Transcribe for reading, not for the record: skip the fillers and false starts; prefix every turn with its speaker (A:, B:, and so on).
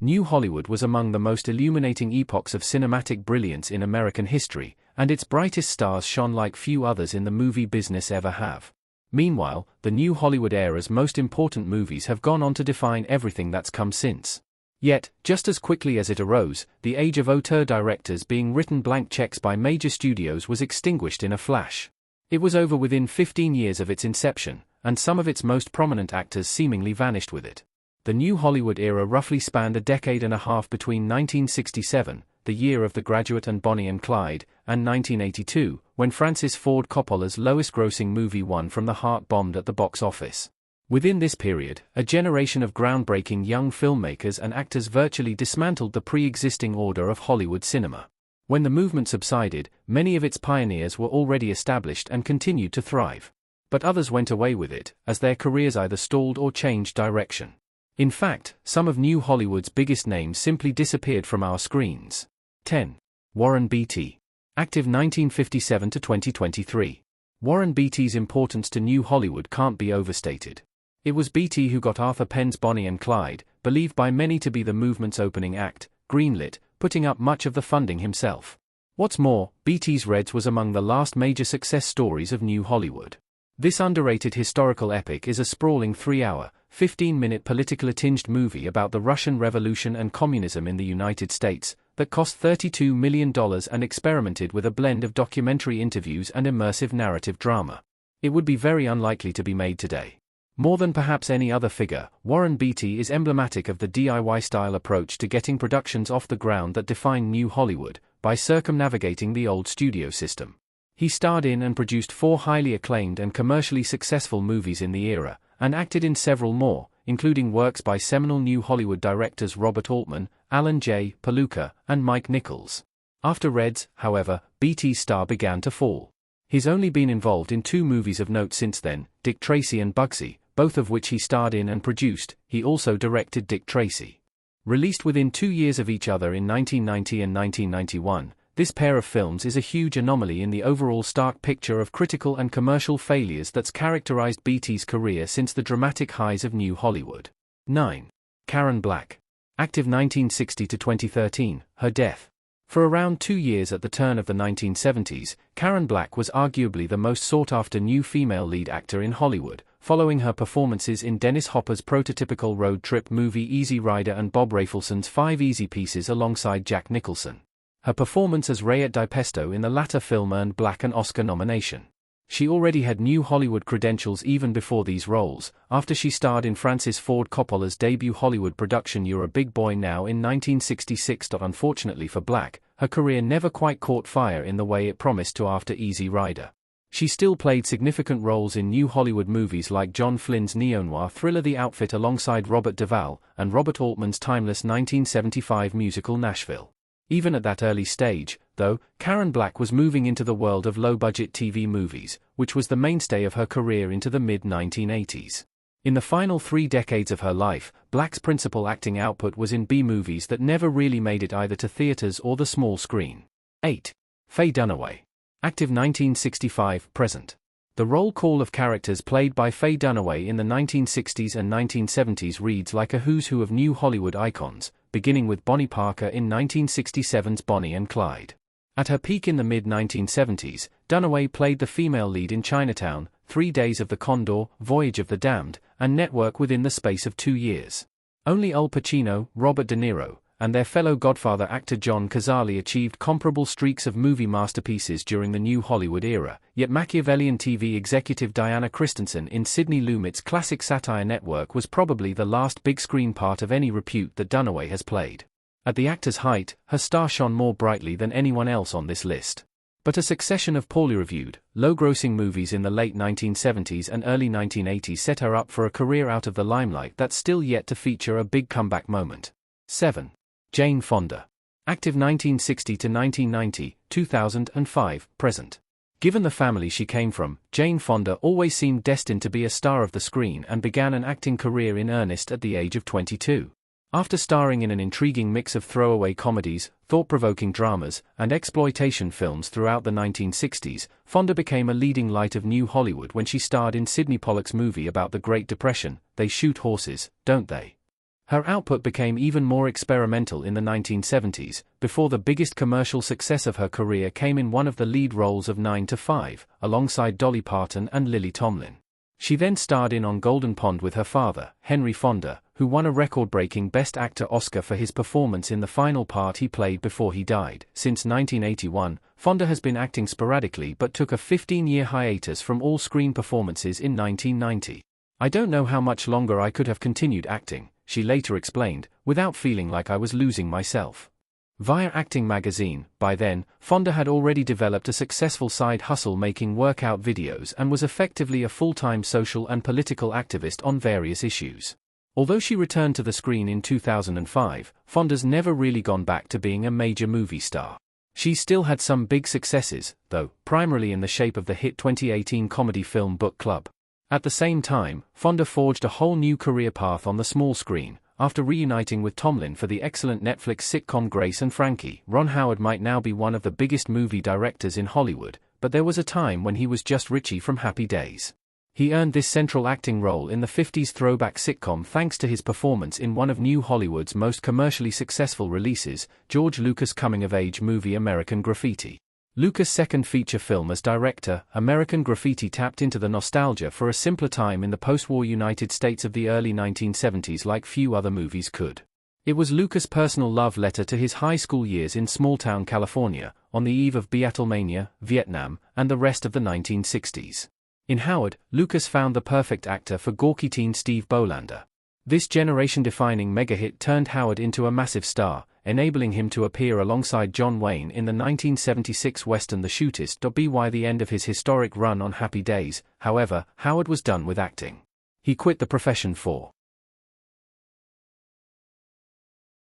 A: New Hollywood was among the most illuminating epochs of cinematic brilliance in American history, and its brightest stars shone like few others in the movie business ever have. Meanwhile, the New Hollywood era's most important movies have gone on to define everything that's come since. Yet, just as quickly as it arose, the age of auteur directors being written blank checks by major studios was extinguished in a flash. It was over within 15 years of its inception, and some of its most prominent actors seemingly vanished with it. The New Hollywood era roughly spanned a decade and a half between 1967, the year of The Graduate and Bonnie and Clyde, and 1982, when Francis Ford Coppola's lowest-grossing movie One from the Heart bombed at the box office. Within this period, a generation of groundbreaking young filmmakers and actors virtually dismantled the pre-existing order of Hollywood cinema. When the movement subsided, many of its pioneers were already established and continued to thrive. But others went away with it, as their careers either stalled or changed direction. In fact, some of New Hollywood's biggest names simply disappeared from our screens. 10. Warren Beatty. Active 1957 to 2023. Warren Beatty's importance to New Hollywood can't be overstated. It was Beatty who got Arthur Penn's Bonnie and Clyde, believed by many to be the movement's opening act, greenlit, putting up much of the funding himself. What's more, Beatty's Reds was among the last major success stories of New Hollywood. This underrated historical epic is a sprawling 3-hour, 15-minute politically tinged movie about the Russian Revolution and communism in the United States, that cost $32 million and experimented with a blend of documentary interviews and immersive narrative drama. It would be very unlikely to be made today. More than perhaps any other figure, Warren Beatty is emblematic of the DIY-style approach to getting productions off the ground that defined New Hollywood, by circumnavigating the old studio system. He starred in and produced 4 highly acclaimed and commercially successful movies in the era, and acted in several more, including works by seminal New Hollywood directors Robert Altman, Alan J. Palooka, and Mike Nichols. After Reds, however, Beatty's star began to fall. He's only been involved in 2 movies of note since then, Dick Tracy and Bugsy, both of which he starred in and produced. He also directed Dick Tracy. Released within 2 years of each other in 1990 and 1991, this pair of films is a huge anomaly in the overall stark picture of critical and commercial failures that's characterized Beatty's career since the dramatic highs of New Hollywood. 9. Karen Black. Active 1960 to 2013, her death. For around 2 years at the turn of the 1970s, Karen Black was arguably the most sought-after new female lead actor in Hollywood, following her performances in Dennis Hopper's prototypical road trip movie Easy Rider and Bob Rafelson's 5 Easy Pieces alongside Jack Nicholson. Her performance as Rayette DiPesto in the latter film earned Black an Oscar nomination. She already had New Hollywood credentials even before these roles, after she starred in Francis Ford Coppola's debut Hollywood production You're a Big Boy Now in 1966. Unfortunately for Black, her career never quite caught fire in the way it promised to after Easy Rider. She still played significant roles in New Hollywood movies like John Flynn's neo-noir thriller The Outfit alongside Robert Duvall, and Robert Altman's timeless 1975 musical Nashville. Even at that early stage, though, Karen Black was moving into the world of low-budget TV movies, which was the mainstay of her career into the mid-1980s. In the final 3 decades of her life, Black's principal acting output was in B-movies that never really made it either to theaters or the small screen. 8. Faye Dunaway. Active 1965-present. The roll call of characters played by Faye Dunaway in the 1960s and 1970s reads like a who's who of New Hollywood icons, beginning with Bonnie Parker in 1967's Bonnie and Clyde. At her peak in the mid-1970s, Dunaway played the female lead in Chinatown, 3 Days of the Condor, Voyage of the Damned, and Network within the space of 2 years. Only Al Pacino, Robert De Niro, and their fellow Godfather actor John Cazale achieved comparable streaks of movie masterpieces during the New Hollywood era, yet Machiavellian TV executive Diana Christensen in Sidney Lumet's classic satire Network was probably the last big-screen part of any repute that Dunaway has played. At the actor's height, her star shone more brightly than anyone else on this list. But a succession of poorly reviewed, low-grossing movies in the late 1970s and early 1980s set her up for a career out of the limelight that's still yet to feature a big comeback moment. 7. Jane Fonda. Active 1960 to 1990, 2005, present. Given the family she came from, Jane Fonda always seemed destined to be a star of the screen and began an acting career in earnest at the age of 22. After starring in an intriguing mix of throwaway comedies, thought-provoking dramas, and exploitation films throughout the 1960s, Fonda became a leading light of New Hollywood when she starred in Sidney Pollack's movie about the Great Depression, They Shoot Horses, Don't They? Her output became even more experimental in the 1970s, before the biggest commercial success of her career came in one of the lead roles of 9 to 5, alongside Dolly Parton and Lily Tomlin. She then starred in On Golden Pond with her father, Henry Fonda, who won a record-breaking Best Actor Oscar for his performance in the final part he played before he died. Since 1981, Fonda has been acting sporadically but took a 15-year hiatus from all screen performances in 1990. "I don't know how much longer I could have continued acting," she later explained, "without feeling like I was losing myself." Via Acting magazine, by then, Fonda had already developed a successful side hustle making workout videos and was effectively a full-time social and political activist on various issues. Although she returned to the screen in 2005, Fonda's never really gone back to being a major movie star. She still had some big successes, though, primarily in the shape of the hit 2018 comedy film Book Club. At the same time, Fonda forged a whole new career path on the small screen. After reuniting with Tomlin for the excellent Netflix sitcom Grace and Frankie, Ron Howard might now be one of the biggest movie directors in Hollywood, but there was a time when he was just Richie from Happy Days. He earned this central acting role in the 50s throwback sitcom thanks to his performance in one of New Hollywood's most commercially successful releases, George Lucas' coming-of-age movie American Graffiti. Lucas' second feature film as director, American Graffiti tapped into the nostalgia for a simpler time in the post-war United States of the early 1970s like few other movies could. It was Lucas' personal love letter to his high school years in small-town California, on the eve of Beatlemania, Vietnam, and the rest of the 1960s. In Howard, Lucas found the perfect actor for gawky teen Steve Bolander. This generation-defining mega-hit turned Howard into a massive star, enabling him to appear alongside John Wayne in the 1976 western The Shootist. By the end of his historic run on Happy Days, however, Howard was done with acting. He quit the profession for